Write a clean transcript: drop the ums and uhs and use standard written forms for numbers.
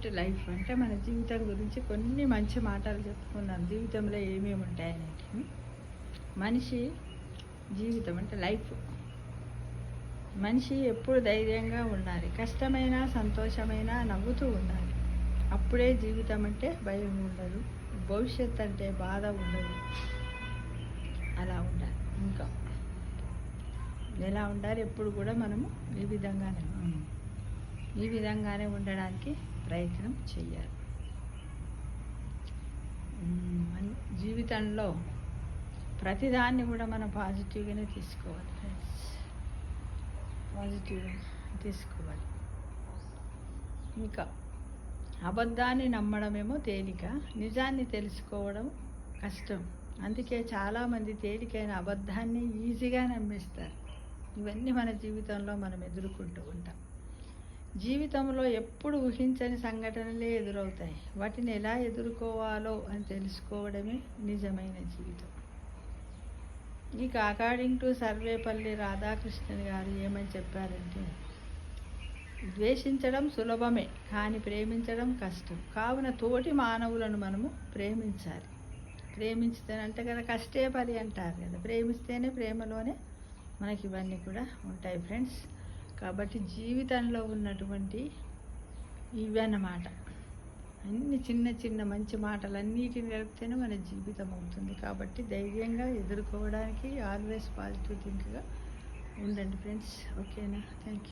Life అంటే మన జీవితం గురించి కొన్ని మంచి మాటలు చెప్పుకుందాం. జీవితంలో ఏమేమి ఉంటాయనేది. మనిషి జీవితం అంటే లైఫ్. మనిషి ఎప్పుడు ధైర్యంగా ఉండాలి, కష్టమైన సంతోషమైన నవ్వుతూ ఉండాలి. అప్పుడే జీవితం అంటే భయం ఉండదు, భవిష్యత్ అంటే బాధ ఉండదు. అలా ఉండాలి. ఇంకా ఎలా ఉండాలి? ఎప్పుడు కూడా మనము ఈ విధంగానే ఉండడానికి ప్రయత్నం చేయాలి. జీవితంలో ప్రతిదాన్ని కూడా మనం పాజిటివ్గానే తీసుకోవాలి ఫ్రెండ్స్. పాజిటివ్గా తీసుకోవాలి. ఇంకా అబద్ధాన్ని నమ్మడమేమో తేలిక, నిజాన్ని తెలుసుకోవడం కష్టం. అందుకే చాలామంది తేలికైన అబద్ధాన్ని ఈజీగా నమ్మేస్తారు. ఇవన్నీ మన జీవితంలో మనం ఎదుర్కొంటూ ఉంటాం. జీవితంలో ఎప్పుడు ఊహించని సంఘటనలే ఎదురవుతాయి. వాటిని ఎలా ఎదుర్కోవాలో అని తెలుసుకోవడమే నిజమైన జీవితం. ఇక అకార్డింగ్ టు సర్వేపల్లి రాధాకృష్ణన్ గారు ఏమని చెప్పారంటే, ద్వేషించడం సులభమే కానీ ప్రేమించడం కష్టం. కావున తోటి మానవులను మనము ప్రేమించాలి. ప్రేమించితేనంటే కదా కష్టే పని అంటారు కదా. ప్రేమిస్తేనే ప్రేమలోనే మనకి ఇవన్నీ కూడా ఉంటాయి ఫ్రెండ్స్. కాబట్టి జీవితంలో ఉన్నటువంటి ఇవన్నమాట అన్ని చిన్న చిన్న మంచి మాటలన్నిటిని కలిపితేనే మన జీవితం అవుతుంది. కాబట్టి ధైర్యంగా ఎదుర్కోవడానికి ఆల్వేస్ పాజిటివ్ థింక్గా ఉండండి ఫ్రెండ్స్. ఓకేనా? Thank you.